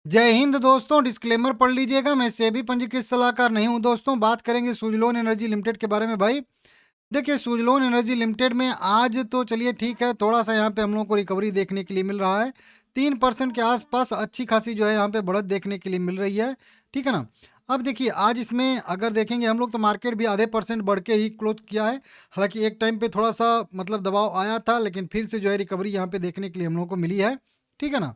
जय हिंद दोस्तों। डिस्क्लेमर पढ़ लीजिएगा, मैं सेबी पंजीकृत सलाहकार नहीं हूं। दोस्तों बात करेंगे सुजलोन एनर्जी लिमिटेड के बारे में। भाई देखिए, सुजलोन एनर्जी लिमिटेड में आज तो चलिए ठीक है, थोड़ा सा यहाँ पे हम लोगों को रिकवरी देखने के लिए मिल रहा है। 3% के आसपास अच्छी खासी जो है यहाँ पे बढ़त देखने के लिए मिल रही है, ठीक है ना। अब देखिए, आज इसमें अगर देखेंगे हम लोग तो मार्केट भी आधे % बढ़ के ही क्लोज किया है। हालांकि एक टाइम पे थोड़ा सा मतलब दबाव आया था, लेकिन फिर से जो है रिकवरी यहाँ पे देखने के लिए हम लोग को मिली है, ठीक है ना।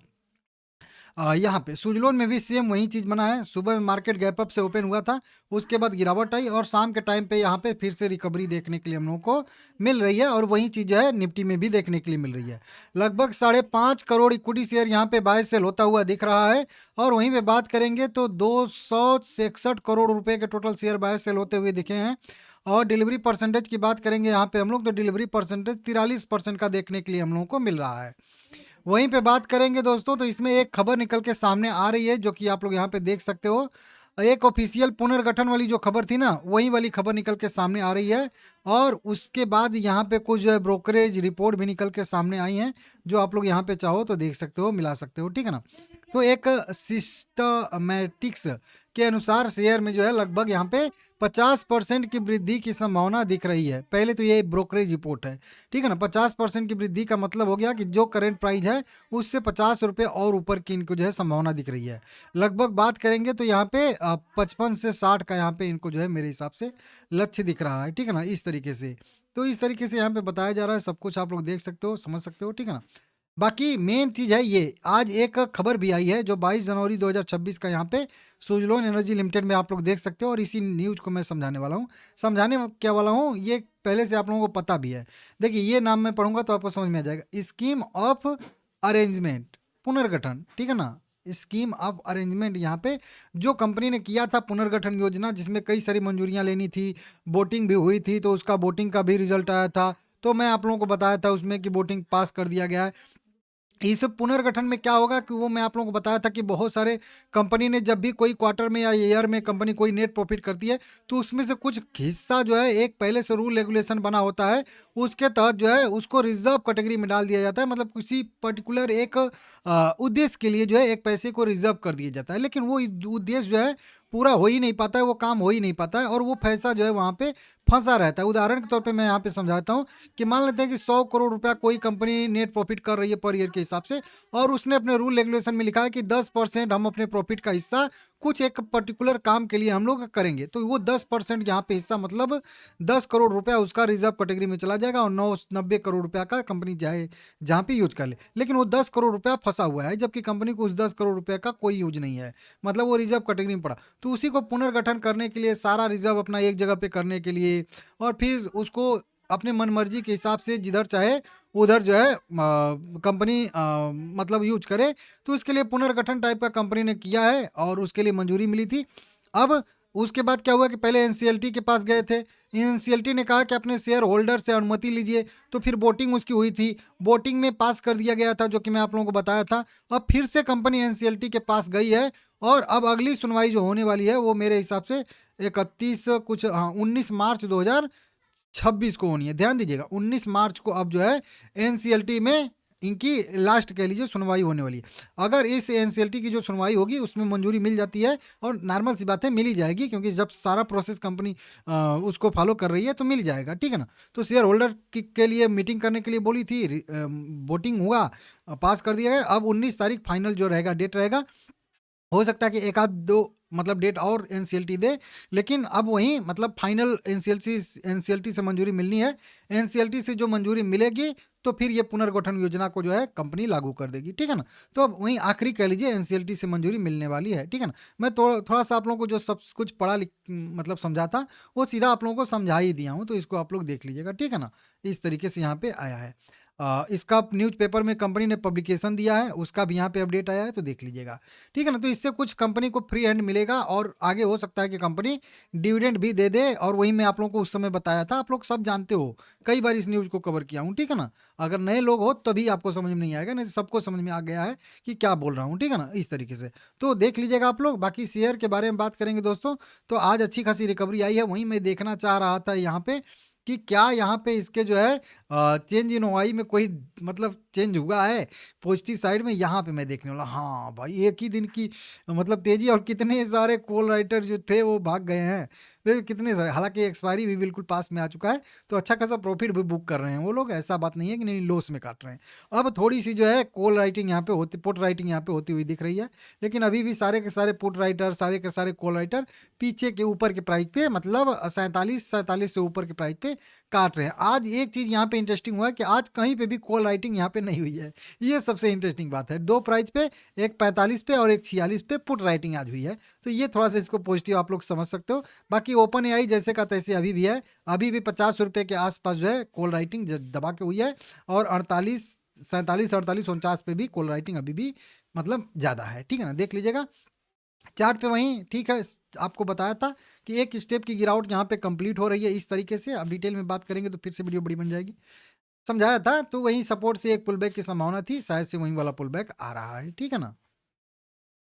यहाँ पे सुजलोन में भी सेम वही चीज़ बना है। सुबह में मार्केट गैप अप से ओपन हुआ था, उसके बाद गिरावट आई और शाम के टाइम पे यहाँ पे फिर से रिकवरी देखने के लिए हम लोगों को मिल रही है। और वही चीज़ जो है निफ्टी में भी देखने के लिए मिल रही है। लगभग 5.5 करोड़ इक्विटी शेयर यहाँ पे बाय सेल होता हुआ दिख रहा है। और वहीं पे बात करेंगे तो 266 करोड़ रुपए के टोटल शेयर बाय सेल होते हुए दिखे हैं। और डिलीवरी परसेंटेज की बात करेंगे यहाँ पे हम लोग तो डिलीवरी परसेंटेज 43% का देखने के लिए हम लोगों को मिल रहा है। वहीं पे बात करेंगे दोस्तों तो इसमें एक खबर निकल के सामने आ रही है, जो कि आप लोग यहाँ पे देख सकते हो। एक ऑफिशियल पुनर्गठन वाली जो खबर थी ना, वही वाली खबर निकल के सामने आ रही है। और उसके बाद यहाँ पे कुछ जो है ब्रोकरेज रिपोर्ट भी निकल के सामने आई हैं, जो आप लोग यहाँ पे चाहो तो देख सकते हो, मिला सकते हो, ठीक है ना। तो एक सिस्टमैटिक्स के अनुसार शेयर में जो है लगभग यहाँ पे 50% की वृद्धि की संभावना दिख रही है। पहले तो ये ब्रोकरेज रिपोर्ट है, ठीक है ना। 50% की वृद्धि का मतलब हो गया कि जो करेंट प्राइस है उससे 50 रुपये और ऊपर की इनको जो है संभावना दिख रही है। लगभग बात करेंगे तो यहाँ पे 55 से 60 का यहाँ पे इनको जो है मेरे हिसाब से लक्ष्य दिख रहा है, ठीक है ना। इस तरीके से, तो इस तरीके से यहाँ पे बताया जा रहा है। सब कुछ आप लोग देख सकते हो, समझ सकते हो, ठीक है ना। बाकी मेन चीज़ है ये, आज एक खबर भी आई है जो 22 जनवरी 2026 का यहाँ पे सुजलोन एनर्जी लिमिटेड में आप लोग देख सकते हो। और इसी न्यूज़ को मैं समझाने वाला हूँ। समझाने क्या वाला हूँ, ये पहले से आप लोगों को पता भी है। देखिए, ये नाम मैं पढ़ूंगा तो आपको समझ में आ जाएगा। स्कीम ऑफ अरेंजमेंट, पुनर्गठन, ठीक है ना। स्कीम ऑफ अरेंजमेंट, यहाँ पे जो कंपनी ने किया था पुनर्गठन योजना, जिसमें कई सारी मंजूरियाँ लेनी थी, वोटिंग भी हुई थी, तो उसका वोटिंग का भी रिजल्ट आया था। तो मैं आप लोगों को बताया था उसमें कि वोटिंग पास कर दिया गया है। इस पुनर्गठन में क्या होगा कि वो मैं आप लोगों को बताया था कि बहुत सारे कंपनी ने जब भी कोई क्वार्टर में या ईयर में कंपनी कोई नेट प्रॉफिट करती है, तो उसमें से कुछ हिस्सा जो है एक पहले से रूल रेगुलेशन बना होता है, उसके तहत जो है उसको रिजर्व कैटेगरी में डाल दिया जाता है। मतलब किसी पर्टिकुलर एक उद्देश्य के लिए जो है एक पैसे को रिजर्व कर दिया जाता है, लेकिन वो उद्देश्य जो है पूरा हो ही नहीं पाता है, वो काम हो ही नहीं पाता है, और वो पैसा जो है वहाँ पे फंसा रहता है। उदाहरण के तौर पे मैं यहाँ पे समझाता हूँ कि मान लेते हैं कि 100 करोड़ रुपया कोई कंपनी नेट प्रॉफिट कर रही है पर ईयर के हिसाब से, और उसने अपने रूल रेगुलेशन में लिखा है कि 10% हम अपने प्रॉफिट का हिस्सा कुछ एक पर्टिकुलर काम के लिए हम लोग करेंगे। तो वो 10% यहाँ पे हिस्सा मतलब 10 करोड़ रुपया उसका रिजर्व कैटेगरी में चला जाएगा, और 90 करोड़ रुपया का कंपनी जाए जहाँ पे यूज कर ले। लेकिन वो 10 करोड़ रुपया फंसा हुआ है, जबकि कंपनी को उस 10 करोड़ रुपये का कोई यूज नहीं है, मतलब वो रिजर्व कैटेगरी में पड़ा। तो उसी को पुनर्गठन करने के लिए, सारा रिजर्व अपना एक जगह पे करने के लिए, और फिर उसको अपने मन मर्जी के हिसाब से जिधर चाहे उधर जो है कंपनी मतलब यूज करे, तो इसके लिए पुनर्गठन टाइप का कंपनी ने किया है और उसके लिए मंजूरी मिली थी। अब उसके बाद क्या हुआ कि पहले एनसीएलटी के पास गए थे। एनसीएलटी ने कहा कि अपने शेयर होल्डर से अनुमति लीजिए, तो फिर वोटिंग उसकी हुई थी, वोटिंग में पास कर दिया गया था, जो कि मैं आप लोगों को बताया था। अब फिर से कंपनी एनसीएलटी के पास गई है, और अब अगली सुनवाई जो होने वाली है वो मेरे हिसाब से 31 कुछ, हाँ, 19 मार्च 2026 को होनी है। ध्यान दीजिएगा, 19 मार्च को अब जो है एनसीएलटी में इनकी लास्ट कह लीजिए सुनवाई होने वाली है। अगर इस एनसीएलटी की जो सुनवाई होगी उसमें मंजूरी मिल जाती है, और नॉर्मल सी बात है मिल ही जाएगी, क्योंकि जब सारा प्रोसेस कंपनी उसको फॉलो कर रही है तो मिल जाएगा, ठीक है ना। तो शेयर होल्डर के लिए मीटिंग करने के लिए बोली थी, वोटिंग हुआ, पास कर दिया गया। अब 19 तारीख फाइनल जो रहेगा डेट रहेगा। हो सकता है कि एक आध दो मतलब डेट और एनसीएलटी दे, लेकिन अब वही मतलब फाइनल एनसीएलटी से मंजूरी मिलनी है। एनसीएलटी से जो मंजूरी मिलेगी तो फिर ये पुनर्गठन योजना को जो है कंपनी लागू कर देगी, ठीक है ना। तो अब वही आखिरी कह लीजिए एनसीएलटी से मंजूरी मिलने वाली है, ठीक है ना। मैं थोड़ा सा आप लोगों को जो सब कुछ पढ़ा लिख मतलब समझा था वो सीधा आप लोगों को समझा ही दिया हूँ, तो इसको आप लोग देख लीजिएगा, ठीक है ना। इस तरीके से यहाँ पे आया है। इसका न्यूज़पेपर में कंपनी ने पब्लिकेशन दिया है, उसका भी यहाँ पे अपडेट आया है, तो देख लीजिएगा, ठीक है ना। तो इससे कुछ कंपनी को फ्री हैंड मिलेगा, और आगे हो सकता है कि कंपनी डिविडेंड भी दे दे। और वही मैं आप लोगों को उस समय बताया था, आप लोग सब जानते हो, कई बार इस न्यूज़ को कवर किया हूँ, ठीक है ना। अगर नए लोग हो तभी आपको समझ में नहीं आएगा, नहीं तो सबको समझ में आ गया है कि क्या बोल रहा हूँ, ठीक है ना। इस तरीके से तो देख लीजिएगा आप लोग। बाकी शेयर के बारे में बात करेंगे दोस्तों, तो आज अच्छी खासी रिकवरी आई है। वहीं मैं देखना चाह रहा था यहाँ पे कि क्या यहाँ पे इसके जो है चेंज इन ओआई में कोई मतलब चेंज हुआ है पॉजिटिव साइड में, यहाँ पे मैं देखने वाला। हाँ भाई, एक ही दिन की मतलब तेजी, और कितने सारे कॉल राइटर जो थे वो भाग गए हैं। देखिए कितने सारे, हालांकि एक्सपायरी भी बिल्कुल पास में आ चुका है, तो अच्छा खासा प्रॉफिट भी बुक कर रहे हैं वो लोग, ऐसा बात नहीं है कि नहीं लॉस में काट रहे हैं। अब थोड़ी सी जो है कॉल राइटिंग यहाँ पे होती, पुट राइटिंग यहाँ पे होती हुई दिख रही है, लेकिन अभी भी सारे के सारे पुट राइटर, सारे के सारे कॉल राइटर पीछे के ऊपर के प्राइस पे, मतलब 47 से ऊपर के प्राइस पे काट रहे हैं। आज एक चीज यहाँ पे इंटरेस्टिंग हुआ है कि आज कहीं पे भी कॉल राइटिंग यहाँ पे नहीं हुई है, ये सबसे इंटरेस्टिंग बात है। दो प्राइस पे, एक 45 पे और एक 46 पे पुट राइटिंग आज हुई है, तो ये थोड़ा सा इसको पॉजिटिव आप लोग समझ सकते हो। बाकी ओपन एआई जैसे का तैसे अभी भी है, अभी भी 50 रुपए के आसपास जो है कॉल राइटिंग दबा के हुई है, और 48, 47, 48, 49 पे भी कॉल राइटिंग अभी भी मतलब ज़्यादा है, ठीक है ना, देख लीजिएगा। चार्ट पे वहीं ठीक है, आपको बताया था कि एक स्टेप की गिरावट यहाँ पे कंप्लीट हो रही है इस तरीके से। अब डिटेल में बात करेंगे तो फिर से वीडियो बड़ी बन जाएगी, समझाया था। तो वहीं सपोर्ट से एक पुल बैक की संभावना थी, शायद से वहीं वाला पुल बैक आ रहा है, ठीक है ना।